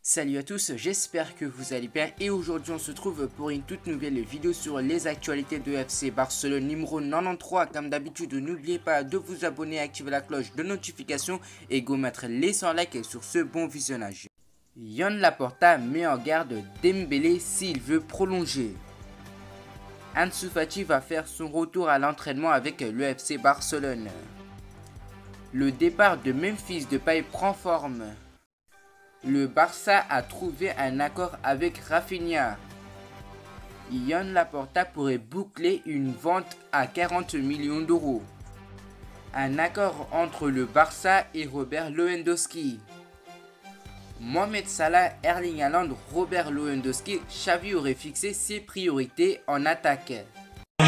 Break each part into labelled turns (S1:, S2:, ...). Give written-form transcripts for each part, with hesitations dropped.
S1: Salut à tous, j'espère que vous allez bien et aujourd'hui on se trouve pour une toute nouvelle vidéo sur les actualités de FC Barcelone numéro 93. Comme d'habitude, n'oubliez pas de vous abonner, activer la cloche de notification et go mettre les 100 likes sur ce bon visionnage. Joan Laporta met en garde Dembélé s'il veut prolonger. Ansu Fati va faire son retour à l'entraînement avec le FC Barcelone. Le départ de Memphis Depay prend forme. Le Barça a trouvé un accord avec Rafinha. Joan Laporta pourrait boucler une vente à 40 millions d'euros. Un accord entre le Barça et Robert Lewandowski. Mohamed Salah, Erling Haaland, Robert Lewandowski, Xavi aurait fixé ses priorités en attaque.
S2: Tu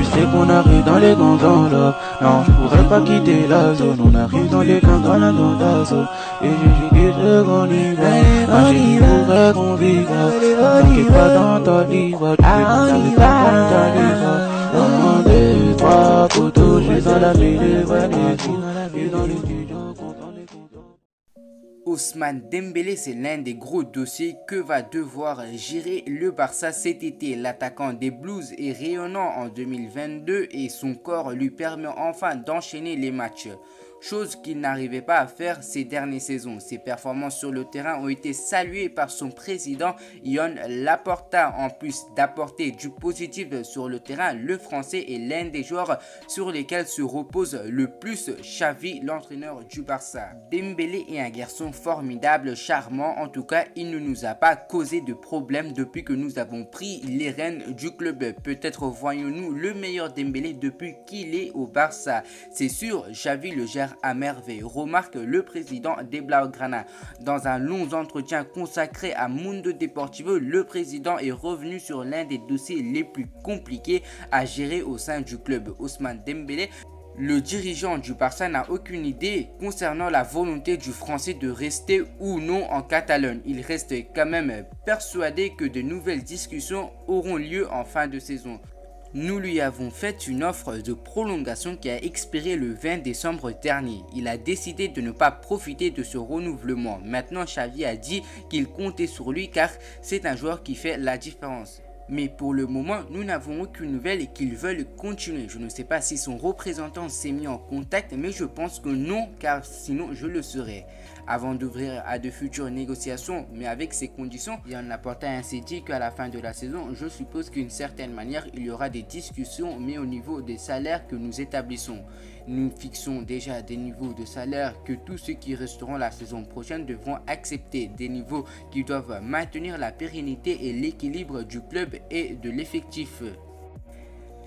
S2: sais qu'on arrive dans les grands enveloppes. Non, je pourrais pas quitter la zone. On arrive dans les grands dans la zone. Et je quitte le grand hiver. Je pourrais qu'on vive. T'inquiète pas dans ta livre. Tu fais mon dans ta livre. Un, deux, trois poteaux. Je suis dans la mêlée. Je suis dans les studios.
S1: Ousmane Dembélé, c'est l'un des gros dossiers que va devoir gérer le Barça cet été. L'attaquant des Blues est rayonnant en 2022 et son corps lui permet enfin d'enchaîner les matchs. Chose qu'il n'arrivait pas à faire ces dernières saisons. Ses performances sur le terrain ont été saluées par son président Joan Laporta. En plus d'apporter du positif sur le terrain, le Français est l'un des joueurs sur lesquels se repose le plus Xavi, l'entraîneur du Barça. Dembélé est un garçon formidable, charmant. En tout cas, il ne nous a pas causé de problème depuis que nous avons pris les rênes du club. Peut-être voyons-nous le meilleur Dembélé depuis qu'il est au Barça. C'est sûr, Xavi le gère à merveille, remarque le président des Blaugrana. Dans un long entretien consacré à Mundo Deportivo, le président est revenu sur l'un des dossiers les plus compliqués à gérer au sein du club. Ousmane Dembélé, le dirigeant du Barça, n'a aucune idée concernant la volonté du Français de rester ou non en Catalogne. Il reste quand même persuadé que de nouvelles discussions auront lieu en fin de saison. Nous lui avons fait une offre de prolongation qui a expiré le 20 décembre dernier. Il a décidé de ne pas profiter de ce renouvellement. Maintenant, Xavi a dit qu'il comptait sur lui car c'est un joueur qui fait la différence. Mais pour le moment, nous n'avons aucune nouvelle et qu'ils veulent continuer. Je ne sais pas si son représentant s'est mis en contact, mais je pense que non, car sinon je le serais. Avant d'ouvrir à de futures négociations, mais avec ces conditions, Joan Laporta a ainsi dit qu'à la fin de la saison, je suppose qu'une certaine manière, il y aura des discussions, mais au niveau des salaires que nous établissons. Nous fixons déjà des niveaux de salaire que tous ceux qui resteront la saison prochaine devront accepter, des niveaux qui doivent maintenir la pérennité et l'équilibre du club et de l'effectif.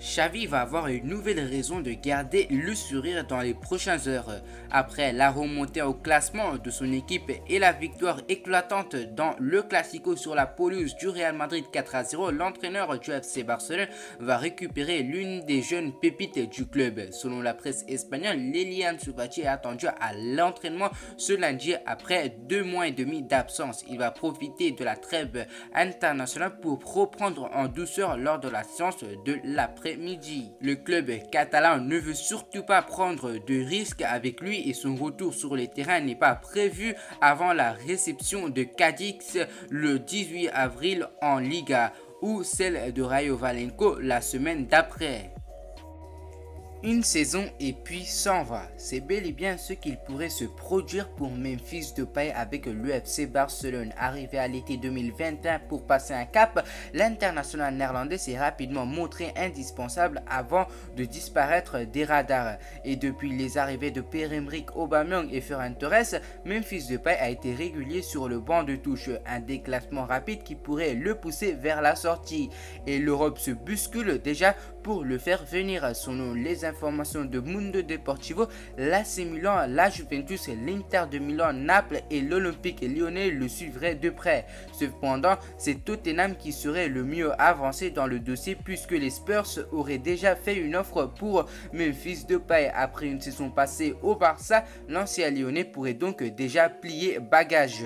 S1: Xavi va avoir une nouvelle raison de garder le sourire dans les prochaines heures. Après la remontée au classement de son équipe et la victoire éclatante dans le Classico sur la pelouse du Real Madrid 4-0, l'entraîneur du FC Barcelone va récupérer l'une des jeunes pépites du club. Selon la presse espagnole, Ansu Fati est attendu à l'entraînement ce lundi après 2 mois et demi d'absence. Il va profiter de la trêve internationale pour reprendre en douceur lors de la séance de l'après-midi. Le club catalan ne veut surtout pas prendre de risques avec lui et son retour sur les terrains n'est pas prévu avant la réception de Cadix le 18 avril en Liga ou celle de Rayo Vallecano la semaine d'après. Une saison et puis s'en va. C'est bel et bien ce qu'il pourrait se produire pour Memphis Depay avec l'UFC Barcelone. Arrivé à l'été 2021 pour passer un cap, l'international néerlandais s'est rapidement montré indispensable avant de disparaître des radars. Et depuis les arrivées de Pierre-Emerick Aubameyang et Ferran Torres, Memphis Depay a été régulier sur le banc de touche. Un déclassement rapide qui pourrait le pousser vers la sortie. Et l'Europe se bouscule déjà pour le faire venir. Selon les informations de Mundo Deportivo, l'AC Milan, la Juventus, l'Inter de Milan, Naples et l'Olympique Lyonnais le suivraient de près. Cependant, c'est Tottenham qui serait le mieux avancé dans le dossier puisque les Spurs auraient déjà fait une offre pour Memphis Depay. Après une saison passée au Barça, l'ancien Lyonnais pourrait donc déjà plier bagage.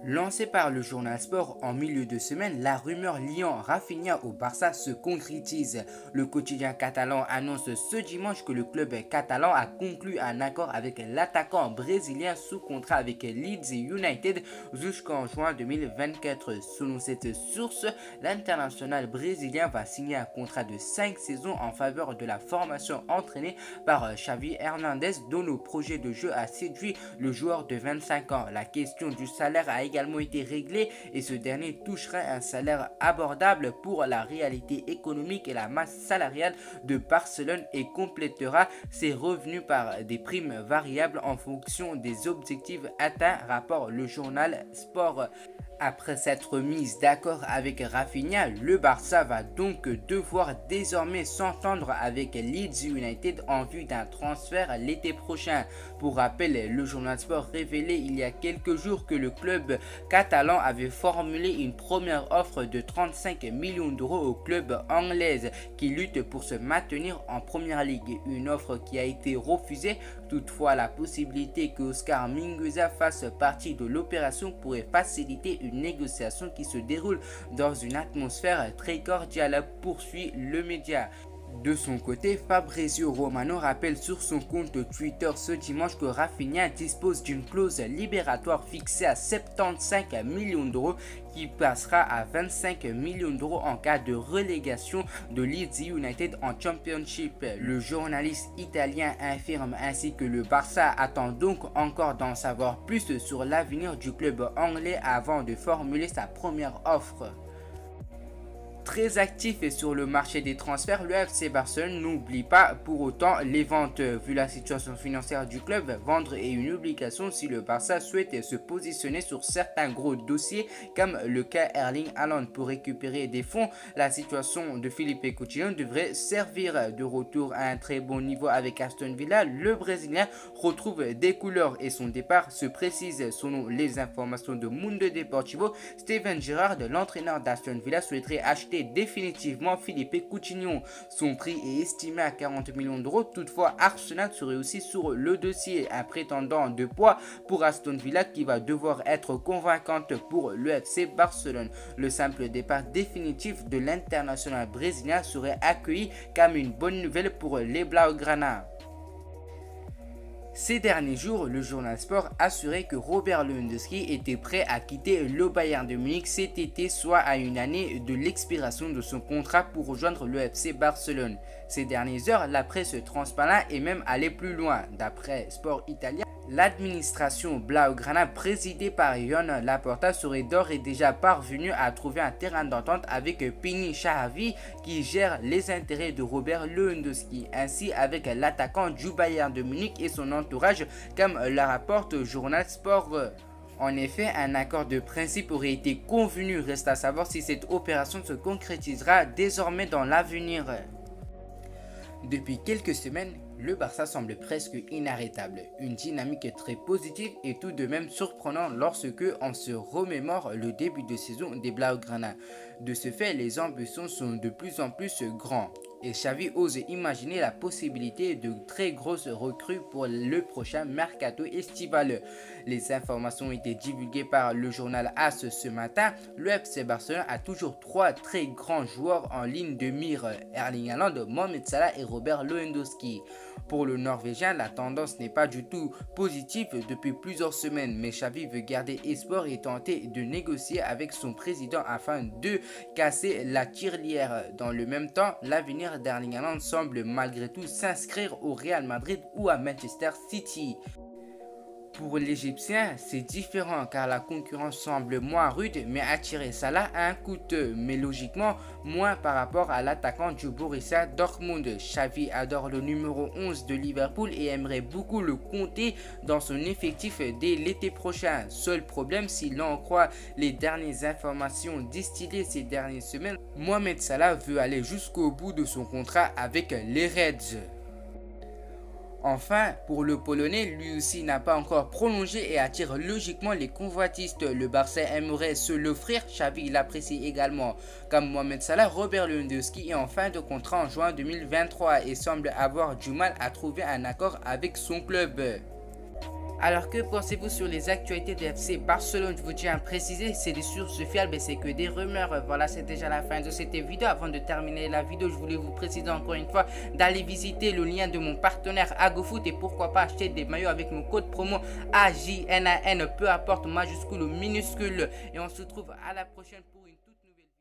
S1: Lancé par le journal Sport en milieu de semaine, la rumeur liant Rafinha au Barça se concrétise. Le quotidien catalan annonce ce dimanche que le club catalan a conclu un accord avec l'attaquant brésilien sous contrat avec Leeds United jusqu'en juin 2024. Selon cette source, l'international brésilien va signer un contrat de 5 saisons en faveur de la formation entraînée par Xavi Hernandez, dont le projet de jeu a séduit le joueur de 25 ans. La question du salaire a également été réglé et ce dernier touchera un salaire abordable pour la réalité économique et la masse salariale de Barcelone et complétera ses revenus par des primes variables en fonction des objectifs atteints, rapporte le journal Sport. Après s'être mise d'accord avec Rafinha, le Barça va donc devoir désormais s'entendre avec Leeds United en vue d'un transfert l'été prochain. Pour rappel, le journal Sport révélait il y a quelques jours que le club catalan avait formulé une première offre de 35 millions d'euros au club anglais qui lutte pour se maintenir en première ligue. Une offre qui a été refusée. Toutefois, la possibilité que Oscar Mingueza fasse partie de l'opération pourrait faciliter une négociation qui se déroule dans une atmosphère très cordiale, poursuit le média. De son côté, Fabrizio Romano rappelle sur son compte Twitter ce dimanche que Rafinha dispose d'une clause libératoire fixée à 75 millions d'euros qui passera à 25 millions d'euros en cas de relégation de Leeds United en Championship. Le journaliste italien affirme ainsi que le Barça attend donc encore d'en savoir plus sur l'avenir du club anglais avant de formuler sa première offre. Très actif et sur le marché des transferts, le FC Barcelone n'oublie pas pour autant les ventes. Vu la situation financière du club, vendre est une obligation si le Barça souhaite se positionner sur certains gros dossiers comme le cas Erling Haaland. Pour récupérer des fonds, la situation de Philippe Coutinho devrait servir. De retour à un très bon niveau avec Aston Villa, le Brésilien retrouve des couleurs et son départ se précise. Selon les informations de Mundo Deportivo, Steven Gerrard, l'entraîneur d'Aston Villa, souhaiterait acheter définitivement Philippe Coutinho. Son prix est estimé à 40 millions d'euros. Toutefois, Arsenal serait aussi sur le dossier. Un prétendant de poids pour Aston Villa qui va devoir être convaincante pour le FC Barcelone. Le simple départ définitif de l'international brésilien serait accueilli comme une bonne nouvelle pour les Blaugrana. Ces derniers jours, le journal Sport assurait que Robert Lewandowski était prêt à quitter le Bayern de Munich cet été, soit à une année de l'expiration de son contrat pour rejoindre le FC Barcelone. Ces dernières heures, la presse transparente est même allée plus loin. D'après Sport Italien, l'administration Blaugrana présidée par Joan Laporta serait d'ores et déjà parvenue à trouver un terrain d'entente avec Penny Shahavi qui gère les intérêts de Robert Lewandowski, ainsi avec l'attaquant du Bayern de Munich et son entourage, comme la rapporte le journal Sport. En effet, un accord de principe aurait été convenu. Reste à savoir si cette opération se concrétisera désormais dans l'avenir. Depuis quelques semaines, le Barça semble presque inarrêtable. Une dynamique très positive et tout de même surprenante lorsque on se remémore le début de saison des Blaugrana. De ce fait, les ambitions sont de plus en plus grandes. Et Xavi ose imaginer la possibilité de très grosses recrues pour le prochain mercato estival. Les informations ont été divulguées par le journal AS ce matin. Le FC Barcelone a toujours 3 très grands joueurs en ligne de mire: Erling Haaland, Mohamed Salah et Robert Lewandowski. Pour le Norvégien, la tendance n'est pas du tout positive depuis plusieurs semaines, mais Xavi veut garder espoir et tenter de négocier avec son président afin de casser la tirelire. Dans le même temps, l'avenir d'Erling Haaland semble malgré tout s'inscrire au Real Madrid ou à Manchester City. Pour l'Égyptien, c'est différent car la concurrence semble moins rude, mais attirer Salah a un coûteux, mais logiquement moins par rapport à l'attaquant du Borussia Dortmund. Xavi adore le numéro 11 de Liverpool et aimerait beaucoup le compter dans son effectif dès l'été prochain. Seul problème, si l'on croit les dernières informations distillées ces dernières semaines, Mohamed Salah veut aller jusqu'au bout de son contrat avec les Reds. Enfin, pour le Polonais, lui aussi n'a pas encore prolongé et attire logiquement les convoitistes. Le Barça aimerait se l'offrir, Xavi l'apprécie également. Comme Mohamed Salah, Robert Lewandowski est en fin de contrat en juin 2023 et semble avoir du mal à trouver un accord avec son club. Alors que pensez-vous sur les actualités de FC Barcelone? Je vous tiens à préciser, c'est des sources fiables et c'est que des rumeurs. Voilà, c'est déjà la fin de cette vidéo. Avant de terminer la vidéo, je voulais vous préciser encore une fois d'aller visiter le lien de mon partenaire AgoFoot et pourquoi pas acheter des maillots avec mon code promo AJNAN, peu importe majuscule ou minuscule. Et on se retrouve à la prochaine pour une toute nouvelle vidéo.